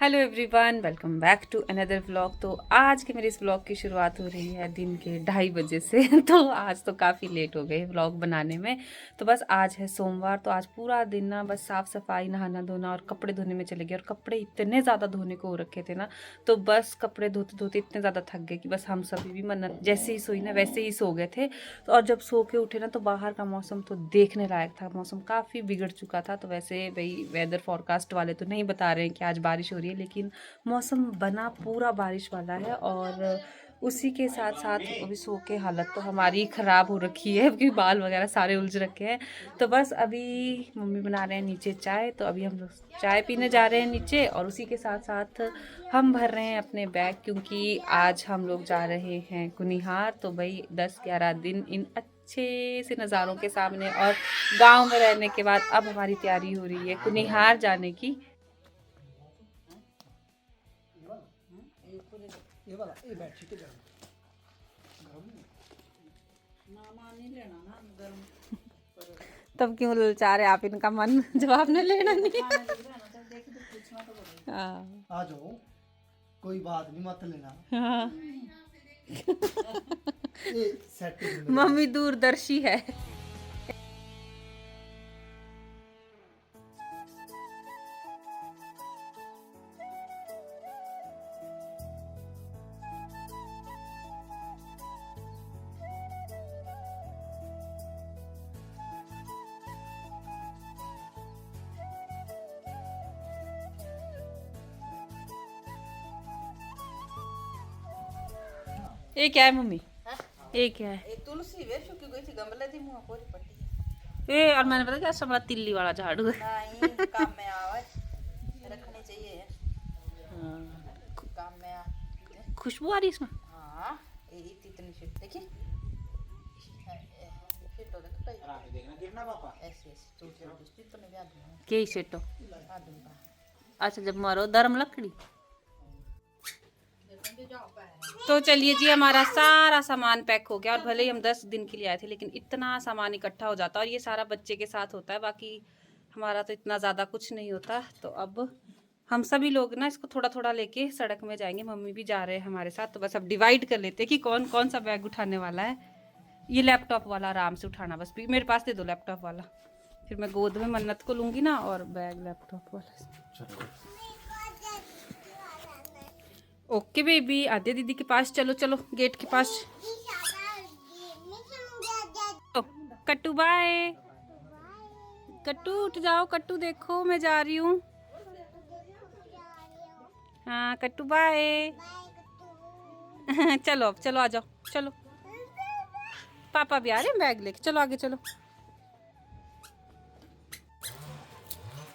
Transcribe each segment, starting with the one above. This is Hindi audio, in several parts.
Hello everyone, welcome back to another vlog. तो आज के मेरे इस व्लॉग की शुरुआत हो रही है दिन के 2:30 से। तो आज तो काफ़ी लेट हो गए व्लॉग बनाने में। तो बस आज है सोमवार, तो आज पूरा दिन ना बस साफ़ सफाई, नहाना धोना और कपड़े धोने में चले गए। और कपड़े इतने ज़्यादा धोने को हो रखे थे ना, तो बस कपड़े धोते धोते इतने ज़्यादा थक गए कि बस हम सभी भी मन्नत जैसे ही सोई ना वैसे ही सो गए थे। तो और जब सो के उठे ना तो बाहर का मौसम तो देखने लायक था। मौसम काफ़ी बिगड़ चुका था। तो वैसे भाई वेदर फोरकास्ट वाले तो नहीं बता रहे हैं कि आज बारिश हो रही है, लेकिन मौसम बना पूरा बारिश वाला है। और उसी के साथ साथ अभी सो के हालत तो हमारी ख़राब हो रखी है क्योंकि बाल वगैरह सारे उलझ रखे हैं। तो बस अभी मम्मी बना रहे हैं नीचे चाय, तो अभी हम लोग चाय पीने जा रहे हैं नीचे। और उसी के साथ साथ हम भर रहे हैं अपने बैग, क्योंकि आज हम लोग जा रहे हैं कुनिहार। तो भाई 10-11 दिन इन अच्छे से नज़ारों के सामने और गांव में रहने के बाद अब हमारी तैयारी हो रही है कुनिहार जाने की। ये वाला ये बेडशीट है तब क्यों ललचा रहे आप? इनका मन जवाब न लेना नहीं। हाँ आ जाओ, कोई बात नहीं, मत लेना। हाँ। ये सेट मम्मी दूरदर्शी है। ये क्या है मम्मी? ये क्या है? तुलसी वे सुकी गई थी, गमले दी मुंह पूरी पट्टी ये और मैंने पता क्या समझा, तिल्ली वाला झाड़ू है। नहीं काम में आवे, रखनी चाहिए काम में आ। खुशबू आ रही है इसमें। हाँ ये इतनी सी देखिए, फिर तो देखो कहीं देखना गिरना पापा ऐसे ऐसे चूचे तो नहीं आदमी के सेटो। आदमी का अच्छा, जब मारो धर्म लकड़ी। तो चलिए जी, हमारा सारा सामान पैक हो गया। और भले ही हम 10 दिन के लिए आए थे, लेकिन इतना सामान इकट्ठा हो जाता है। और ये सारा बच्चे के साथ होता है, बाकी हमारा तो इतना ज़्यादा कुछ नहीं होता। तो अब हम सभी लोग ना इसको थोड़ा थोड़ा लेके सड़क में जाएंगे। मम्मी भी जा रहे हैं हमारे साथ। तो बस अब डिवाइड कर लेते हैं कि कौन कौन सा बैग उठाने वाला है। ये लैपटॉप वाला आराम से उठाना, बस भी मेरे पास दे दो लैपटॉप वाला। फिर मैं गोद में मन्नत को लूँगी ना, और बैग लैपटॉप वाला। ओके बेबी, आद्या दीदी के पास चलो। चलो गेट के पास। कट्टू बाय। कट्टू उठ जाओ, कट्टू देखो मैं जा रही हूँ। हाँ कट्टू बाय। चलो अब चलो, आ जाओ चलो। पापा भी आ रहे हैं बैग लेके, चलो आगे चलो।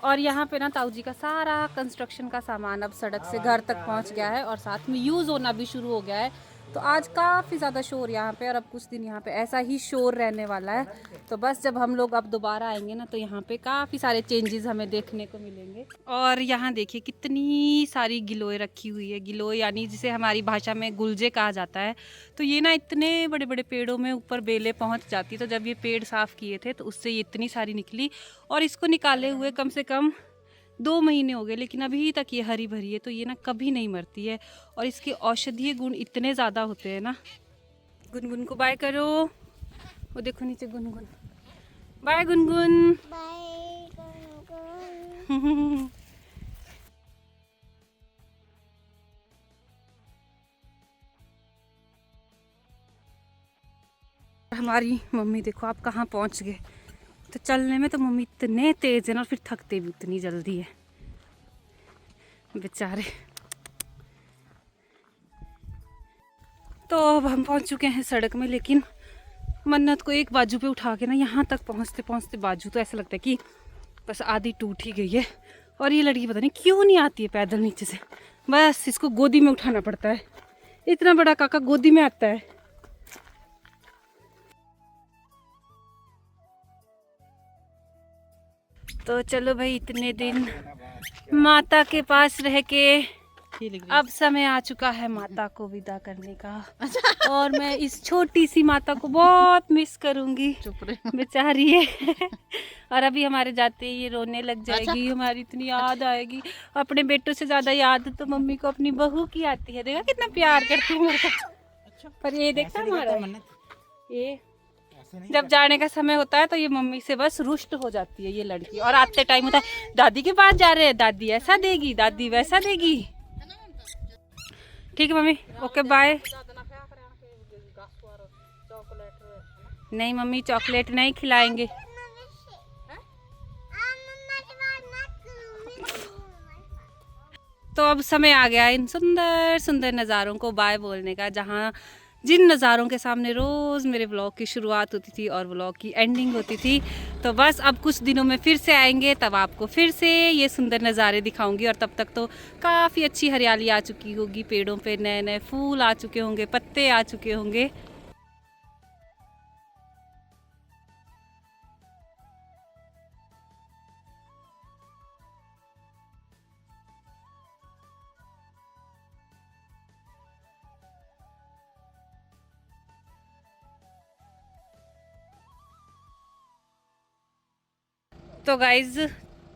और यहाँ पे ना ताऊ जी का सारा कंस्ट्रक्शन का सामान अब सड़क से घर तक पहुँच गया है, और साथ में यूज़ होना भी शुरू हो गया है। तो आज काफ़ी ज़्यादा शोर यहाँ पे, और अब कुछ दिन यहाँ पे ऐसा ही शोर रहने वाला है। तो बस जब हम लोग अब दोबारा आएंगे ना, तो यहाँ पे काफ़ी सारे चेंजेस हमें देखने को मिलेंगे। और यहाँ देखिए कितनी सारी गिलोय रखी हुई है। गिलोय यानी जिसे हमारी भाषा में गुलजे कहा जाता है। तो ये ना इतने बड़े बड़े पेड़ों में ऊपर बेलें पहुँच जाती। तो जब ये पेड़ साफ़ किए थे तो उससे ये इतनी सारी निकली, और इसको निकाले हुए कम से कम 2 महीने हो गए, लेकिन अभी तक ये हरी भरी है। तो ये ना कभी नहीं मरती है, और इसके औषधीय गुण इतने ज़्यादा होते हैं ना। गुनगुन को बाय करो। वो देखो नीचे गुनगुन। बाय गुनगुन। बाय गुनगुन। हमारी मम्मी देखो आप कहाँ पहुँच गए। तो चलने में तो मम्मी इतने तेज है ना, और फिर थकते भी उतनी जल्दी है बेचारे। तो अब हम पहुंच चुके हैं सड़क में, लेकिन मन्नत को एक बाजू पे उठा के ना यहाँ तक पहुँचते पहुँचते बाजू तो ऐसा लगता है कि बस आधी टूट ही गई है। और ये लड़की पता नहीं क्यों नहीं आती है पैदल नीचे से, बस इसको गोदी में उठाना पड़ता है। इतना बड़ा काका गोदी में आता है। तो चलो भाई, इतने दिन माता के पास रह के अब समय आ चुका है माता को विदा करने का और मैं इस छोटी सी माता को बहुत मिस करूंगी। चुप रहे। बेचारी है। और अभी हमारे जाते ही ये रोने लग जाएगी। हमारी इतनी याद आएगी। अपने बेटों से ज्यादा याद तो मम्मी को अपनी बहू की आती है। देखा कितना प्यार करती है मेरे को। पर ये देखा हमारा ये जब जाने का समय होता है तो ये मम्मी से बस रुष्ट हो जाती है ये लड़की। और आते टाइम होता है दादी के पास जा रहे हैं, दादी ऐसा देगी, दादी वैसा देगी। ठीक है मम्मी, ओके बाय। नहीं मम्मी चॉकलेट नहीं खिलाएंगे। तो अब समय आ गया इन सुंदर सुंदर नज़ारों को बाय बोलने का, जहाँ जिन नज़ारों के सामने रोज़ मेरे व्लॉग की शुरुआत होती थी और व्लॉग की एंडिंग होती थी। तो बस अब कुछ दिनों में फिर से आएंगे, तब आपको फिर से ये सुंदर नज़ारे दिखाऊंगी। और तब तक तो काफ़ी अच्छी हरियाली आ चुकी होगी, पेड़ों पे नए नए फूल आ चुके होंगे, पत्ते आ चुके होंगे। तो गाइज़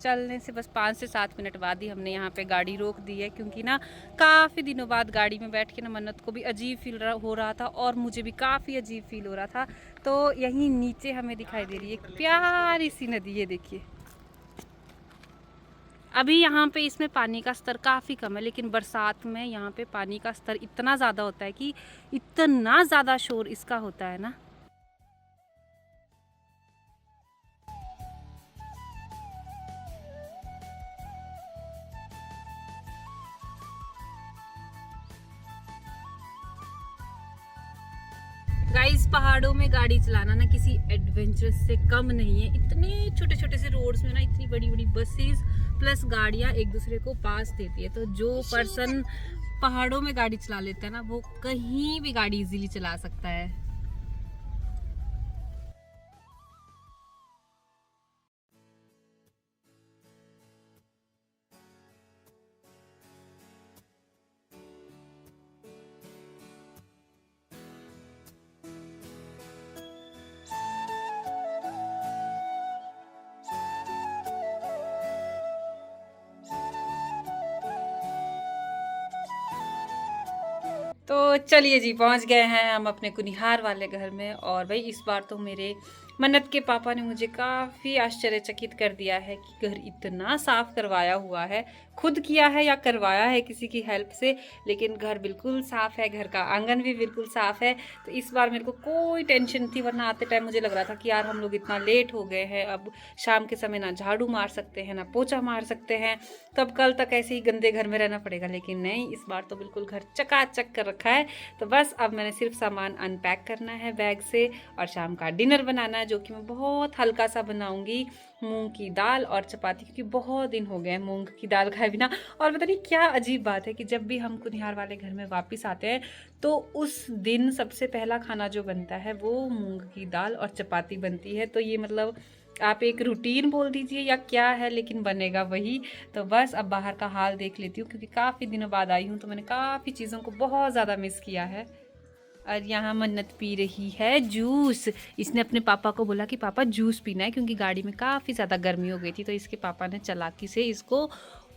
चलने से बस 5 से 7 मिनट बाद ही हमने यहाँ पे गाड़ी रोक दी है, क्योंकि ना काफ़ी दिनों बाद गाड़ी में बैठ के ना मन्नत को भी अजीब हो रहा था और मुझे भी काफ़ी अजीब फील हो रहा था। तो यहीं नीचे हमें दिखाई दे रही है एक प्यारी सी नदी, ये देखिए। अभी यहाँ पे इसमें पानी का स्तर काफ़ी कम है, लेकिन बरसात में यहाँ पे पानी का स्तर इतना ज़्यादा होता है कि इतना ज़्यादा शोर इसका होता है ना। गाइस पहाड़ों में गाड़ी चलाना ना किसी एडवेंचरस से कम नहीं है। इतने छोटे छोटे से रोड्स में ना इतनी बड़ी बड़ी बसेस प्लस गाड़ियां एक दूसरे को पास देती है। तो जो पर्सन पहाड़ों में गाड़ी चला लेता है ना, वो कहीं भी गाड़ी इजीली चला सकता है। तो चलिए जी, पहुंच गए हैं हम अपने कुनिहार वाले घर में। और भाई इस बार तो मेरे मन्नत के पापा ने मुझे काफ़ी आश्चर्यचकित कर दिया है कि घर इतना साफ़ करवाया हुआ है। खुद किया है या करवाया है किसी की हेल्प से, लेकिन घर बिल्कुल साफ़ है, घर का आंगन भी बिल्कुल साफ़ है। तो इस बार मेरे को कोई टेंशन थी, वरना आते टाइम मुझे लग रहा था कि यार हम लोग इतना लेट हो गए हैं, अब शाम के समय ना झाड़ू मार सकते हैं ना पोछा मार सकते हैं, तब कल तक ऐसे ही गंदे घर में रहना पड़ेगा। लेकिन नहीं, इस बार तो बिल्कुल घर चकाचक कर रखा है। तो बस अब मैंने सिर्फ सामान अनपैक करना है बैग से और शाम का डिनर बनाना है, जो कि मैं बहुत हल्का सा बनाऊंगी, मूंग की दाल और चपाती, क्योंकि बहुत दिन हो गए मूंग की दाल खाए बिना। और पता नहीं क्या अजीब बात है कि जब भी हम कुनिहार वाले घर में वापस आते हैं तो उस दिन सबसे पहला खाना जो बनता है वो मूंग की दाल और चपाती बनती है। तो ये मतलब आप एक रूटीन बोल दीजिए या क्या है, लेकिन बनेगा वही। तो बस अब बाहर का हाल देख लेती हूँ, क्योंकि काफ़ी दिनों बाद आई हूँ तो मैंने काफ़ी चीज़ों को बहुत ज़्यादा मिस किया है। और यहाँ मन्नत पी रही है जूस। इसने अपने पापा को बोला कि पापा जूस पीना है, क्योंकि गाड़ी में काफ़ी ज़्यादा गर्मी हो गई थी। तो इसके पापा ने चालाकी से इसको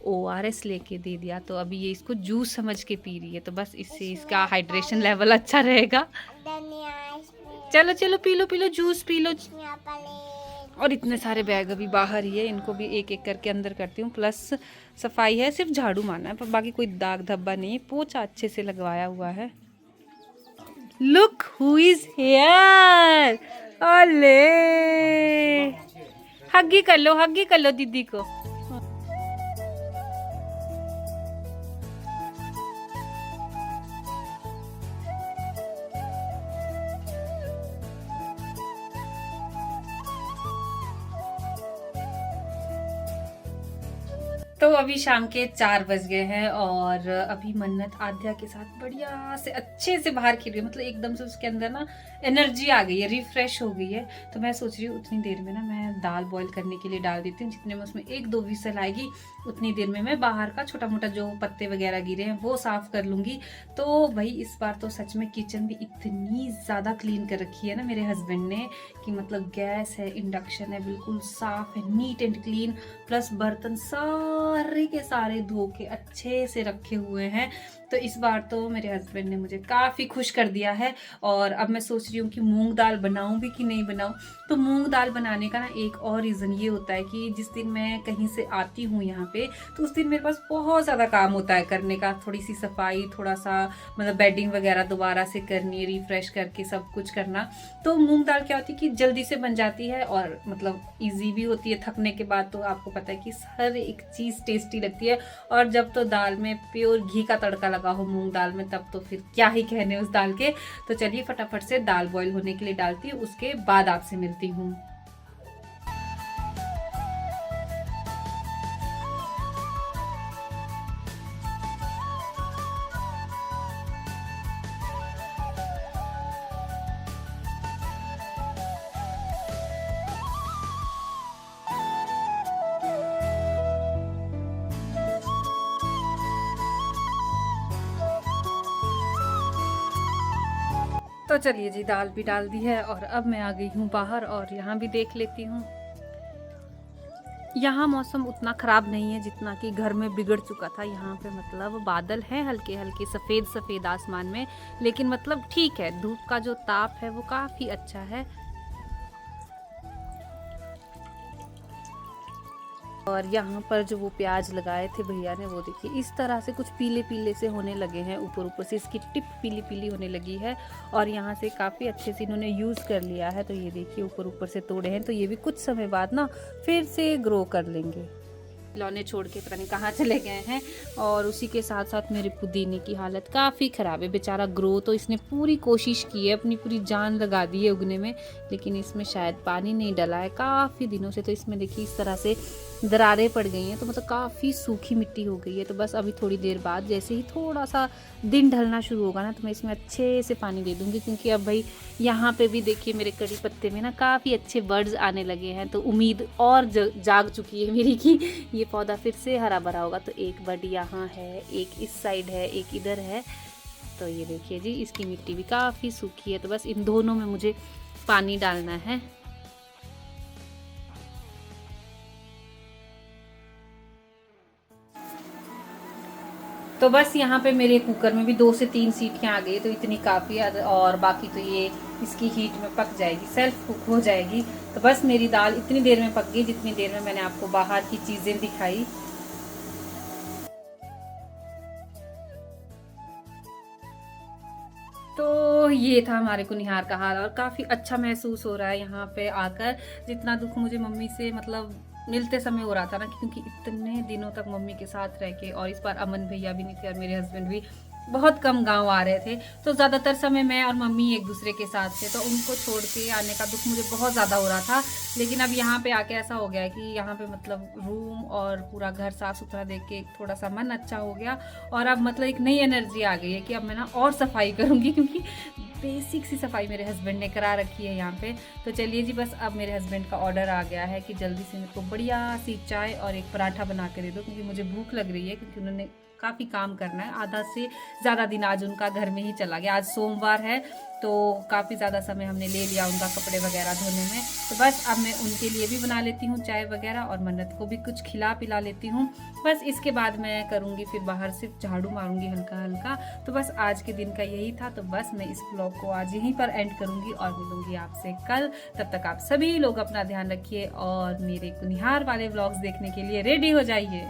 ORS लेके दे दिया। तो अभी ये इसको जूस समझ के पी रही है। तो बस इससे इसका हाइड्रेशन लेवल अच्छा रहेगा। चलो चलो P low juice P low. और इतने सारे बैग अभी बाहर ही है, इनको भी एक एक करके अंदर करती हूँ। प्लस सफाई है, सिर्फ झाड़ू मारना है, पर बाकी कोई दाग धब्बा नहीं है। पोछा अच्छे से लगवाया हुआ है। Look who is here. ओले हग्गी कर लो दीदी को। तो अभी शाम के 4 बज गए हैं और अभी मन्नत आद्या के साथ बढ़िया से अच्छे से बाहर खेल रही है। मतलब एकदम से उसके अंदर ना एनर्जी आ गई है, रिफ्रेश हो गई है। तो मैं सोच रही हूँ उतनी देर में ना मैं दाल बॉईल करने के लिए डाल देती हूँ। जितने में उसमें 1-2 विसल आएगी उतनी देर में मैं बाहर का छोटा मोटा जो पत्ते वगैरह गिरे हैं वो साफ कर लूँगी। तो भाई इस बार तो सच में किचन भी इतनी ज़्यादा क्लीन कर रखी है ना मेरे हस्बैंड ने कि मतलब गैस है, इंडक्शन है, बिल्कुल साफ है, नीट एंड क्लीन। प्लस बर्तन सारे के सारे धो के अच्छे से रखे हुए हैं। तो इस बार तो मेरे हस्बैंड ने मुझे काफ़ी खुश कर दिया है। और अब मैं सोच रही हूँ कि मूंग दाल बनाऊँ भी कि नहीं बनाऊँ। तो मूंग दाल बनाने का ना एक और रीज़न ये होता है कि जिस दिन मैं कहीं से आती हूँ यहाँ पे तो उस दिन मेरे पास बहुत ज़्यादा काम होता है करने का। थोड़ी सी सफाई, थोड़ा सा मतलब बेडिंग वगैरह दोबारा से करनी, रिफ्रेश करके सब कुछ करना। तो मूंग दाल क्या होती है कि जल्दी से बन जाती है और मतलब ईजी भी होती है। थकने के बाद तो आपको पता है कि हर एक चीज़ टेस्टी लगती है। और जब तो दाल में प्योर घी का तड़का लगा हो मूंग दाल में तब तो फिर क्या ही कहने उस दाल के। तो चलिए फटाफट से दाल बॉईल होने के लिए डालती हूँ, उसके बाद आपसे मिलती हूँ। तो चलिए जी दाल भी डाल दी है और अब मैं आ गई हूँ बाहर और यहाँ भी देख लेती हूँ। यहाँ मौसम उतना ख़राब नहीं है जितना कि घर में बिगड़ चुका था। यहाँ पे मतलब बादल हैं हल्के हल्के सफ़ेद सफ़ेद आसमान में, लेकिन मतलब ठीक है, धूप का जो ताप है वो काफ़ी अच्छा है। और यहाँ पर जो वो प्याज लगाए थे भैया ने वो देखिए इस तरह से कुछ पीले पीले से होने लगे हैं, ऊपर ऊपर से इसकी टिप पीली पीली होने लगी है। और यहाँ से काफ़ी अच्छे से इन्होंने यूज़ कर लिया है। तो ये देखिए ऊपर ऊपर से तोड़े हैं, तो ये भी कुछ समय बाद ना फिर से ग्रो कर लेंगे। खिलौने छोड़ के पता नहीं कहाँ चले गए हैं। और उसी के साथ साथ मेरे पुदीने की हालत काफ़ी ख़राब है। बेचारा ग्रो तो इसने पूरी कोशिश की है, अपनी पूरी जान लगा दी है उगने में, लेकिन इसमें शायद पानी नहीं डला है काफ़ी दिनों से। तो इसमें देखिए इस तरह से दरारें पड़ गई हैं, तो मतलब काफ़ी सूखी मिट्टी हो गई है। तो बस अभी थोड़ी देर बाद जैसे ही थोड़ा सा दिन ढलना शुरू होगा ना तो मैं इसमें अच्छे से पानी दे दूँगी, क्योंकि अब भाई यहाँ पे भी देखिए मेरे कड़ी पत्ते में ना काफ़ी अच्छे बर्ड्स आने लगे हैं। तो उम्मीद और जाग चुकी है मेरी कि ये पौधा फिर से हरा भरा होगा। तो एक बर्ड यहाँ है, एक इस साइड है, एक इधर है। तो ये देखिए जी इसकी मिट्टी भी काफ़ी सूखी है। तो बस इन दोनों में मुझे पानी डालना है। तो बस यहाँ पे मेरे कुकर में भी 2 से 3 सीटियाँ आ गई, तो इतनी काफ़ी है। और बाकी तो ये इसकी हीट में पक जाएगी, सेल्फ कुक हो जाएगी। तो बस मेरी दाल इतनी देर में पक गई जितनी देर में मैंने आपको बाहर की चीज़ें दिखाई। तो ये था हमारे कुनिहार का हाल और काफ़ी अच्छा महसूस हो रहा है यहाँ पे आकर। जितना दुख मुझे मम्मी से मतलब मिलते समय हो रहा था ना, क्योंकि इतने दिनों तक मम्मी के साथ रह के, और इस बार अमन भैया भी नहीं थे और मेरे हस्बैंड भी बहुत कम गांव आ रहे थे। तो ज़्यादातर समय मैं और मम्मी एक दूसरे के साथ थे, तो उनको छोड़ के आने का दुख मुझे बहुत ज़्यादा हो रहा था। लेकिन अब यहाँ पे आके ऐसा हो गया है कि यहाँ पे मतलब रूम और पूरा घर साफ़ सुथरा देख के थोड़ा सा मन अच्छा हो गया। और अब मतलब एक नई एनर्जी आ गई है कि अब मैं ना और सफाई करूँगी, क्योंकि बेसिक सी सफाई मेरे हस्बैंड ने करा रखी है यहाँ पे। तो चलिए जी बस अब मेरे हस्बैंड का ऑर्डर आ गया है कि जल्दी से मेरे को बढ़िया सी चाय और एक पराठा बना के दे दो, क्योंकि मुझे भूख लग रही है, क्योंकि उन्होंने काफ़ी काम करना है। आधा से ज़्यादा दिन आज उनका घर में ही चला गया। आज सोमवार है तो काफ़ी ज़्यादा समय हमने ले लिया उनका कपड़े वगैरह धोने में। तो बस अब मैं उनके लिए भी बना लेती हूँ चाय वगैरह और मन्नत को भी कुछ खिला पिला लेती हूँ। बस इसके बाद मैं करूँगी फिर बाहर सिर्फ झाड़ू मारूंगी हल्का हल्का। तो बस आज के दिन का यही था। तो बस मैं इस ब्लॉग को आज यहीं पर एंड करूँगी और मिलूँगी आपसे कल। तब तक आप सभी लोग अपना ध्यान रखिए और मेरे कुनिहार वाले ब्लॉग्स देखने के लिए रेडी हो जाइए।